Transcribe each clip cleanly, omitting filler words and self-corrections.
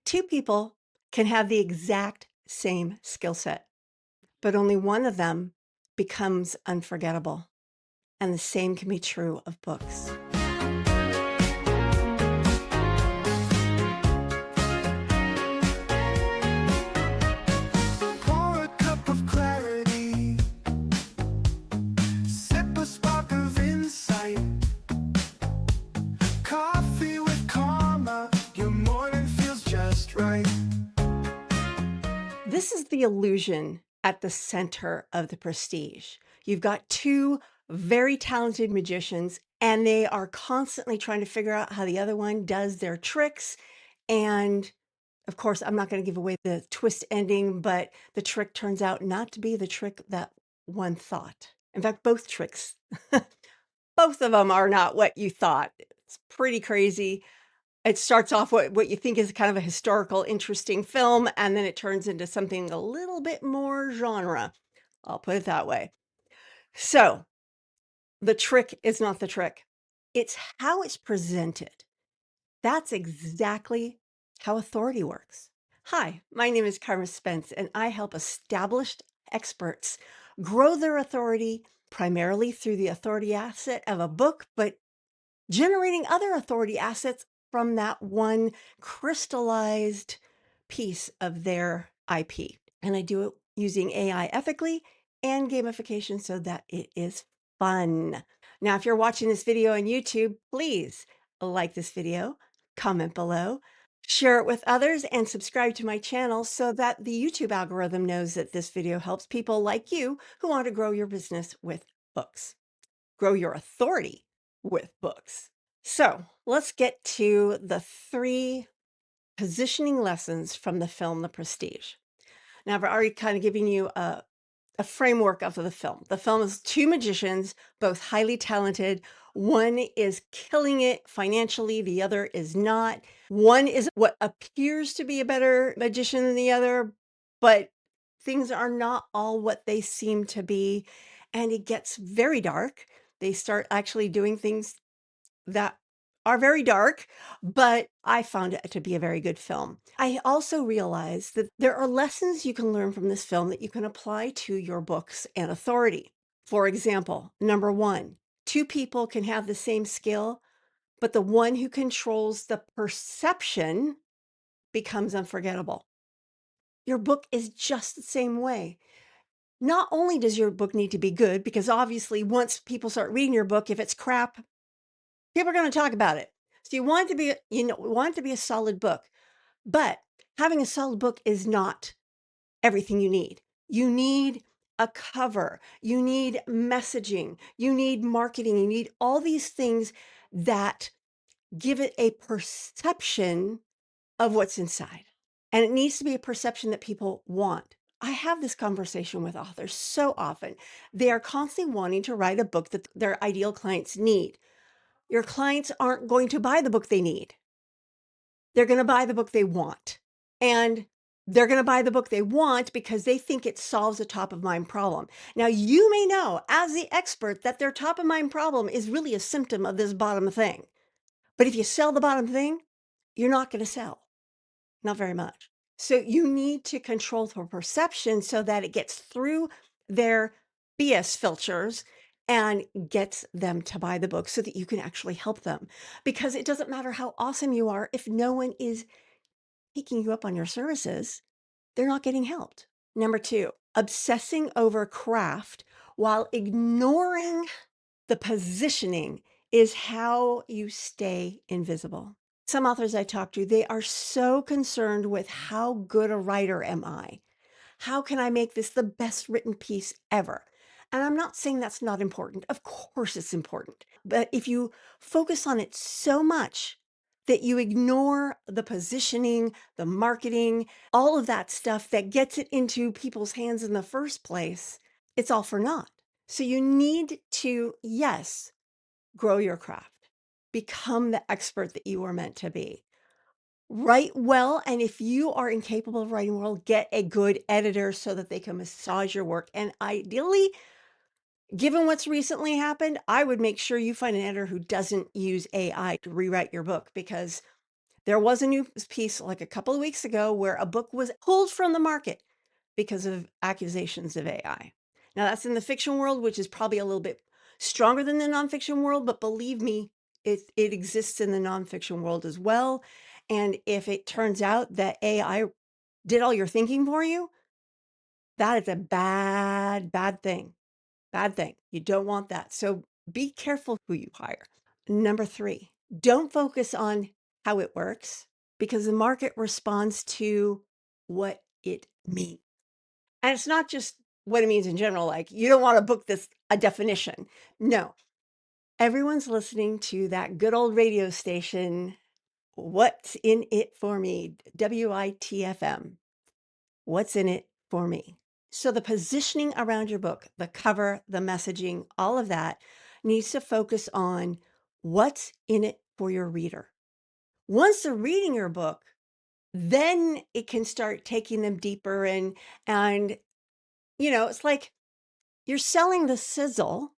Two people can have the exact same skill set, but only one of them becomes unforgettable. And the same can be true of books. Pour a cup of clarity, sip a spark of insight. Coffee with Karma, your morning feels just right. This is the illusion at the center of the prestige. You've got two very talented magicians, and they are constantly trying to figure out how the other one does their tricks. And of course, I'm not going to give away the twist ending, but the trick turns out not to be the trick that one thought. In fact, both tricks, both of them are not what you thought. It's pretty crazy. It starts off what you think is kind of a historical, interesting film, and then it turns into something a little bit more genre. I'll put it that way. So, the trick is not the trick. It's how it's presented. That's exactly how authority works. Hi, my name is Carma Spence, and I help established experts grow their authority primarily through the authority asset of a book, but generating other authority assets from that one crystallized piece of their IP. And I do it using AI ethically and gamification so that it is fun. Now, if you're watching this video on YouTube, please like this video, comment below, share it with others, and subscribe to my channel so that the YouTube algorithm knows that this video helps people like you who want to grow your business with books, grow your authority with books. So let's get to the three positioning lessons from the film The Prestige. Now, I've already kind of given you a framework of the film. The film is two magicians, both highly talented. One is killing it financially, the other is not. One is what appears to be a better magician than the other, but things are not all what they seem to be. And it gets very dark. They start actually doing things that are very dark, but I found it to be a very good film. I also realized that there are lessons you can learn from this film that you can apply to your books and authority. For example, number one, two people can have the same skill, but the one who controls the perception becomes unforgettable. Your book is just the same way. Not only does your book need to be good, because obviously once people start reading your book, if it's crap, people are going to talk about it. So you want it to be, want it to be a solid book, but having a solid book is not everything you need. You need a cover, you need messaging, you need marketing, you need all these things that give it a perception of what's inside. And it needs to be a perception that people want. I have this conversation with authors so often. They are constantly wanting to write a book that their ideal clients need. Your clients aren't going to buy the book they need. They're going to buy the book they want. And they're going to buy the book they want because they think it solves a top of mind problem. Now, you may know as the expert that their top of mind problem is really a symptom of this bottom thing. But if you sell the bottom thing, you're not going to sell. Not very much. So you need to control the perception so that it gets through their BS filters and gets them to buy the book so that you can actually help them. Because it doesn't matter how awesome you are, if no one is taking you up on your services, they're not getting helped. Number two, obsessing over craft while ignoring the positioning is how you stay invisible. Some authors I talk to, they are so concerned with how good a writer am I? How can I make this the best written piece ever? And I'm not saying that's not important. Of course it's important. But if you focus on it so much that you ignore the positioning, the marketing, all of that stuff that gets it into people's hands in the first place, it's all for naught. So you need to, yes, grow your craft, become the expert that you are meant to be. Write well, and if you are incapable of writing well, get a good editor so that they can massage your work. And ideally, given what's recently happened, I would make sure you find an editor who doesn't use AI to rewrite your book because There was a news piece like a couple of weeks ago where a book was pulled from the market because of accusations of AI. Now, that's in the fiction world, which is probably a little bit stronger than the nonfiction world, but believe me, it exists in the nonfiction world as well. And if it turns out that AI did all your thinking for you, that is a bad, bad thing. Bad thing. You don't want that. So be careful who you hire. Number three, don't focus on how it works because the market responds to what it means. And it's not just what it means in general, like you don't want to book this a definition. No, everyone's listening to that good old radio station. What's in it for me? WITFM. What's in it for me? So the positioning around your book, the cover, the messaging, all of that needs to focus on what's in it for your reader. Once they're reading your book, then it can start taking them deeper and it's like you're selling the sizzle,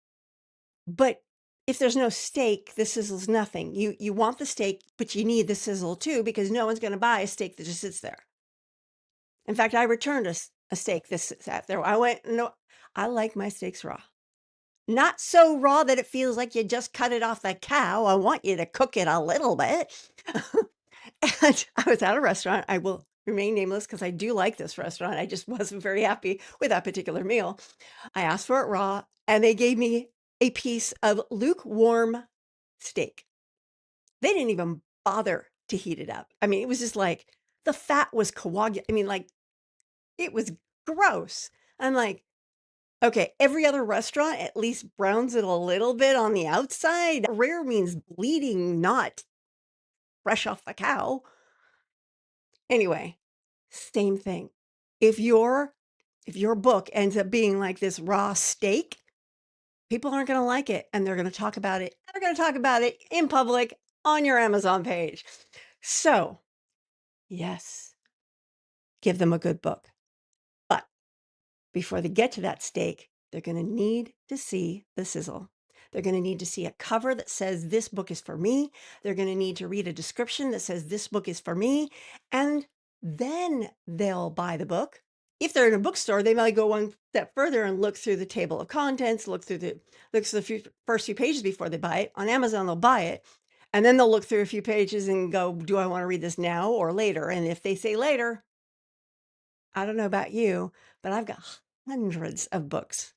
but if there's no steak, the sizzle's nothing. You want the steak, but you need the sizzle too because no one's going to buy a steak that just sits there. In fact, I returned a steak this sat there. I went, no, I like my steaks raw. Not so raw that it feels like you just cut it off the cow. I want you to cook it a little bit. And I was at a restaurant. I will remain nameless because I do like this restaurant. I just wasn't very happy with that particular meal. I asked for it raw, and they gave me a piece of lukewarm steak. They didn't even bother to heat it up. I mean, it was just like the fat was coagulated. I mean, like it was gross. I'm like, okay, every other restaurant at least browns it a little bit on the outside. Rare means bleeding, not fresh off the cow. Anyway, same thing. If your book ends up being like this raw steak, people aren't going to like it and they're going to talk about it. They're going to talk about it in public on your Amazon page. So, yes, give them a good book. But before they get to that steak, they're going to need to see the sizzle. They're going to need to see a cover that says, "This book is for me." They're going to need to read a description that says, "This book is for me." And then they'll buy the book. If they're in a bookstore, they might go one step further and look through the table of contents, look through the first few pages before they buy it. On Amazon, they'll buy it. And then they'll look through a few pages and go, "Do I want to read this now or later?" And if they say later, I don't know about you, but I've got hundreds of books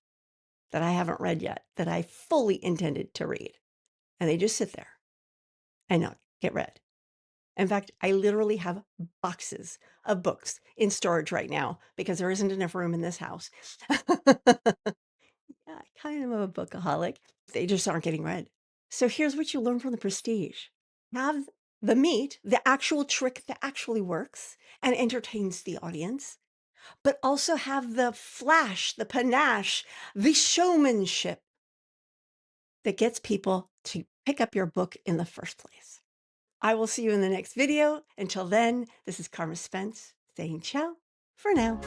that I haven't read yet that I fully intended to read. And they just sit there and not get read. In fact, I literally have boxes of books in storage right now because there isn't enough room in this house. Yeah, I kind of am a bookaholic. They just aren't getting read. So here's what you learn from the prestige. Have the meat, the actual trick that actually works and entertains the audience, but also have the flash, the panache, the showmanship that gets people to pick up your book in the first place. I will see you in the next video. Until then, this is Carma Spence saying ciao for now.